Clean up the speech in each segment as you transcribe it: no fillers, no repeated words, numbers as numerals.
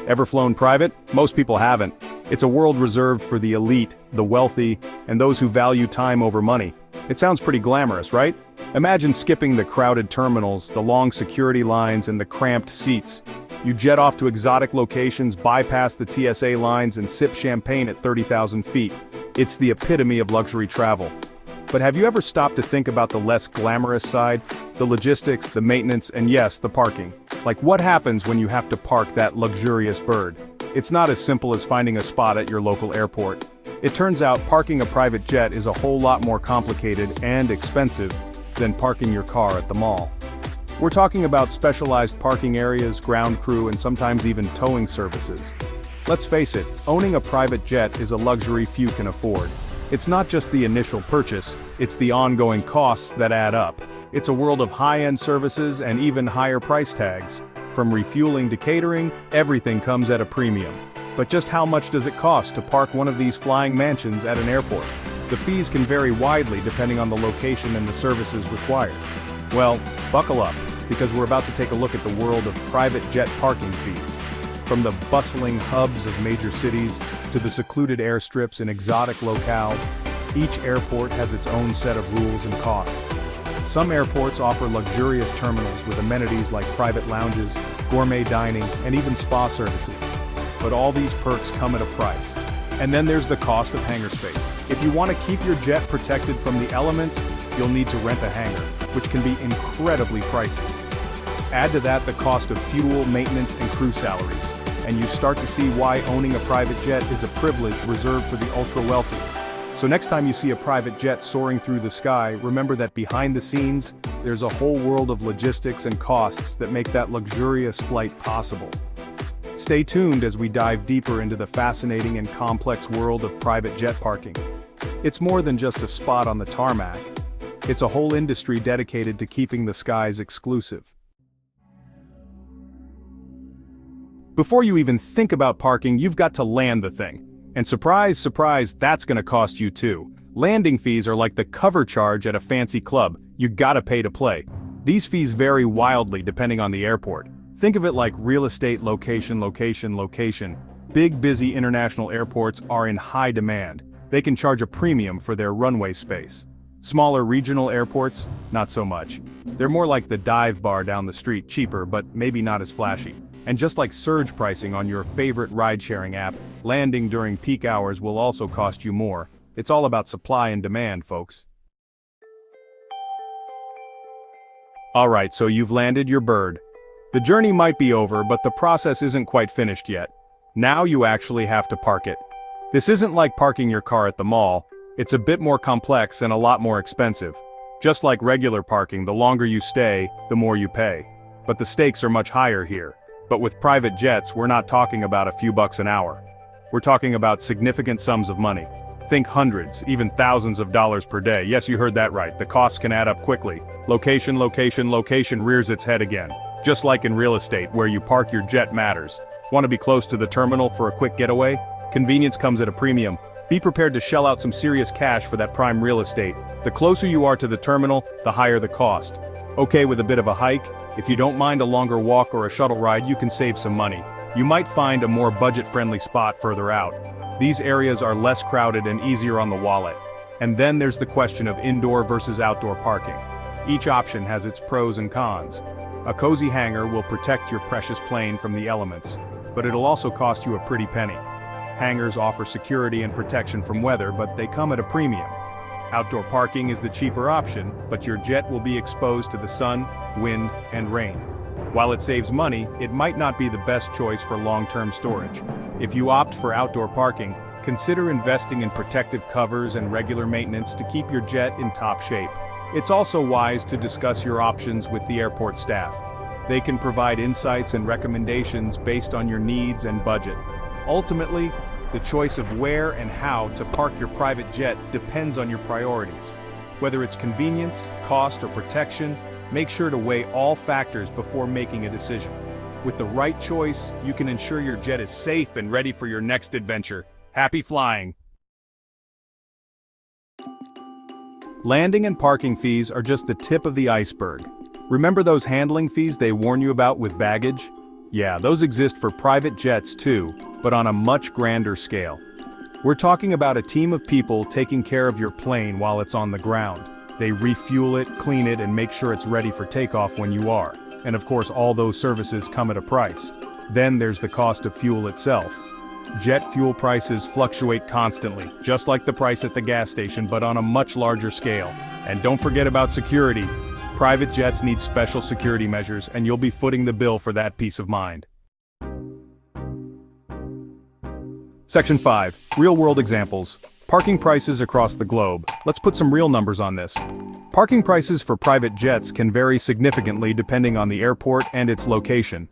Ever flown private? Most people haven't. It's a world reserved for the elite, the wealthy, and those who value time over money. It sounds pretty glamorous, right? Imagine skipping the crowded terminals, the long security lines, and the cramped seats. You jet off to exotic locations, bypass the TSA lines, and sip champagne at 30,000 feet. It's the epitome of luxury travel. But have you ever stopped to think about the less glamorous side? The logistics, the maintenance, and yes, the parking. Like what happens when you have to park that luxurious bird? It's not as simple as finding a spot at your local airport. It turns out parking a private jet is a whole lot more complicated and expensive than parking your car at the mall. We're talking about specialized parking areas, ground crew, and sometimes even towing services. Let's face it, owning a private jet is a luxury few can afford. It's not just the initial purchase, it's the ongoing costs that add up. It's a world of high-end services and even higher price tags. From refueling to catering, everything comes at a premium. But just how much does it cost to park one of these flying mansions at an airport? The fees can vary widely depending on the location and the services required. Well, buckle up, because we're about to take a look at the world of private jet parking fees. From the bustling hubs of major cities to the secluded airstrips in exotic locales, each airport has its own set of rules and costs. Some airports offer luxurious terminals with amenities like private lounges, gourmet dining, and even spa services. But all these perks come at a price. And then there's the cost of hangar space. If you want to keep your jet protected from the elements, you'll need to rent a hangar, which can be incredibly pricey. Add to that the cost of fuel, maintenance, and crew salaries, and you start to see why owning a private jet is a privilege reserved for the ultra-wealthy. So next time you see a private jet soaring through the sky, remember that behind the scenes, there's a whole world of logistics and costs that make that luxurious flight possible. Stay tuned as we dive deeper into the fascinating and complex world of private jet parking. It's more than just a spot on the tarmac. It's a whole industry dedicated to keeping the skies exclusive. Before you even think about parking, you've got to land the thing. And surprise, surprise, that's gonna cost you too. Landing fees are like the cover charge at a fancy club. You gotta pay to play. These fees vary wildly depending on the airport. Think of it like real estate location, location, location. Big, busy international airports are in high demand. They can charge a premium for their runway space. Smaller regional airports, not so much. They're more like the dive bar down the street, cheaper but maybe not as flashy. And just like surge pricing on your favorite ride-sharing app, landing during peak hours will also cost you more. It's all about supply and demand, folks. Alright, so you've landed your bird. The journey might be over, but the process isn't quite finished yet. Now you actually have to park it. This isn't like parking your car at the mall. It's a bit more complex and a lot more expensive. Just like regular parking, the longer you stay, the more you pay. But the stakes are much higher here. But with private jets, we're not talking about a few bucks an hour. We're talking about significant sums of money. Think hundreds, even thousands of dollars per day. Yes, you heard that right. The costs can add up quickly. Location, location, location rears its head again. Just like in real estate, where you park your jet matters. Want to be close to the terminal for a quick getaway? Convenience comes at a premium. Be prepared to shell out some serious cash for that prime real estate. The closer you are to the terminal, the higher the cost. Okay with a bit of a hike? If you don't mind a longer walk or a shuttle ride, you can save some money. You might find a more budget-friendly spot further out. These areas are less crowded and easier on the wallet. And then there's the question of indoor versus outdoor parking. Each option has its pros and cons. A cozy hangar will protect your precious plane from the elements, but it'll also cost you a pretty penny. Hangars offer security and protection from weather, but they come at a premium. Outdoor parking is the cheaper option, but your jet will be exposed to the sun, wind, and rain. While it saves money, it might not be the best choice for long-term storage. If you opt for outdoor parking, consider investing in protective covers and regular maintenance to keep your jet in top shape. It's also wise to discuss your options with the airport staff. They can provide insights and recommendations based on your needs and budget. Ultimately, the choice of where and how to park your private jet depends on your priorities. Whether it's convenience, cost, or protection, make sure to weigh all factors before making a decision. With the right choice, you can ensure your jet is safe and ready for your next adventure. Happy flying! Landing and parking fees are just the tip of the iceberg. Remember those handling fees they warn you about with baggage? Yeah, those exist for private jets too, but on a much grander scale. We're talking about a team of people taking care of your plane while it's on the ground. They refuel it, clean it, and make sure it's ready for takeoff when you are. And of course, all those services come at a price. Then there's the cost of fuel itself. Jet fuel prices fluctuate constantly, just like the price at the gas station, but on a much larger scale. And don't forget about security. Private jets need special security measures, and you'll be footing the bill for that peace of mind. Section 5. Real-world examples. Parking prices across the globe. Let's put some real numbers on this. Parking prices for private jets can vary significantly depending on the airport and its location.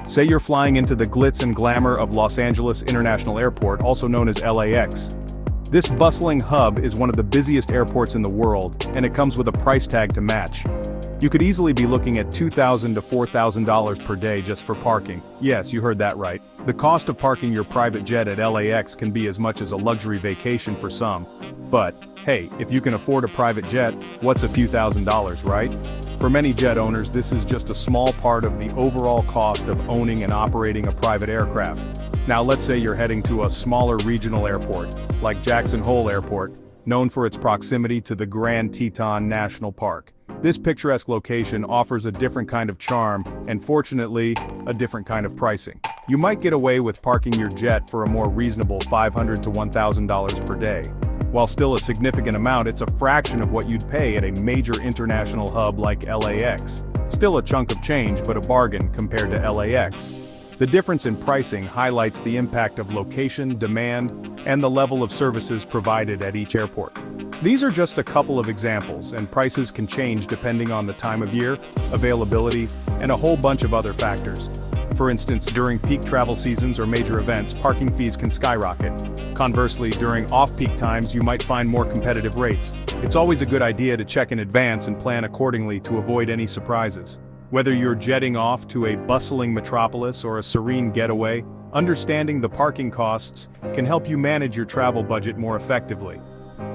Say you're flying into the glitz and glamour of Los Angeles International Airport, also known as LAX. This bustling hub is one of the busiest airports in the world, and it comes with a price tag to match. You could easily be looking at $2,000 to $4,000 per day just for parking. Yes, you heard that right. The cost of parking your private jet at LAX can be as much as a luxury vacation for some. But, hey, if you can afford a private jet, what's a few $1,000s, right? For many jet owners, this is just a small part of the overall cost of owning and operating a private aircraft. Now let's say you're heading to a smaller regional airport, like Jackson Hole Airport, known for its proximity to the Grand Teton National Park. This picturesque location offers a different kind of charm, and fortunately, a different kind of pricing. You might get away with parking your jet for a more reasonable $500 to $1,000 per day. While still a significant amount, it's a fraction of what you'd pay at a major international hub like LAX. Still a chunk of change, but a bargain compared to LAX. The difference in pricing highlights the impact of location, demand, and the level of services provided at each airport. These are just a couple of examples, and prices can change depending on the time of year, availability, and a whole bunch of other factors. For instance, during peak travel seasons or major events, parking fees can skyrocket. Conversely, during off-peak times, you might find more competitive rates. It's always a good idea to check in advance and plan accordingly to avoid any surprises. Whether you're jetting off to a bustling metropolis or a serene getaway, understanding the parking costs can help you manage your travel budget more effectively.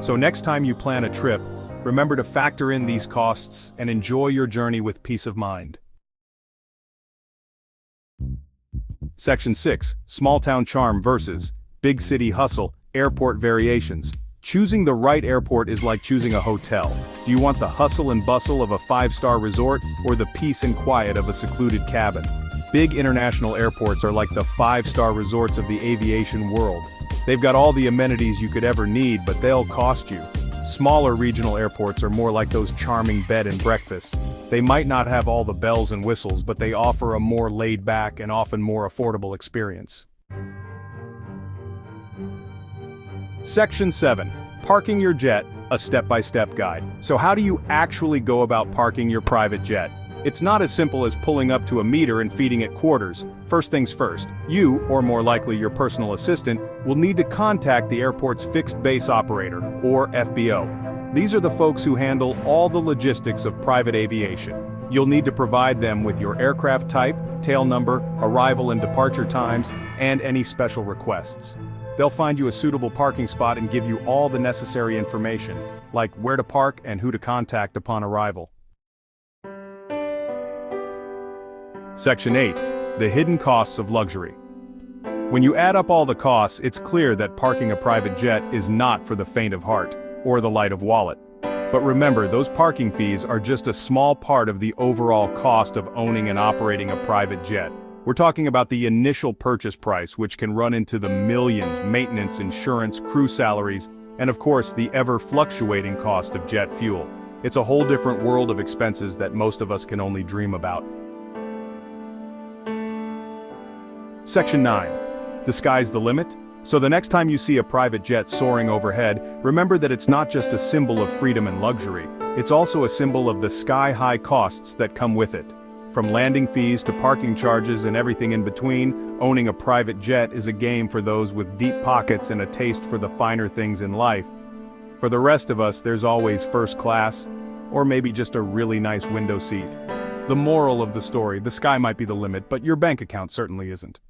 So next time you plan a trip, remember to factor in these costs and enjoy your journey with peace of mind. Section 6. Small town charm versus big city hustle, airport variations. Choosing the right airport is like choosing a hotel. Do you want the hustle and bustle of a 5-star resort or the peace and quiet of a secluded cabin? Big international airports are like the 5-star resorts of the aviation world. They've got all the amenities you could ever need, but they'll cost you. Smaller regional airports are more like those charming bed and breakfasts. They might not have all the bells and whistles, but they offer a more laid-back and often more affordable experience. Section 7. Parking your jet, a step-by-step guide. So how do you actually go about parking your private jet? It's not as simple as pulling up to a meter and feeding it quarters. First things first, you, or more likely your personal assistant, will need to contact the airport's fixed base operator, or FBO. These are the folks who handle all the logistics of private aviation. You'll need to provide them with your aircraft type, tail number, arrival and departure times, and any special requests. They'll find you a suitable parking spot and give you all the necessary information, like where to park and who to contact upon arrival. Section 8. The hidden costs of luxury. When you add up all the costs, it's clear that parking a private jet is not for the faint of heart, or the light of wallet. But remember, those parking fees are just a small part of the overall cost of owning and operating a private jet. We're talking about the initial purchase price, which can run into the millions: maintenance, insurance, crew salaries, and of course the ever-fluctuating cost of jet fuel. It's a whole different world of expenses that most of us can only dream about. Section 9. The sky's the limit? So the next time you see a private jet soaring overhead, remember that it's not just a symbol of freedom and luxury, it's also a symbol of the sky-high costs that come with it. From landing fees to parking charges and everything in between, owning a private jet is a game for those with deep pockets and a taste for the finer things in life. For the rest of us, there's always first class, or maybe just a really nice window seat. The moral of the story: the sky might be the limit, but your bank account certainly isn't.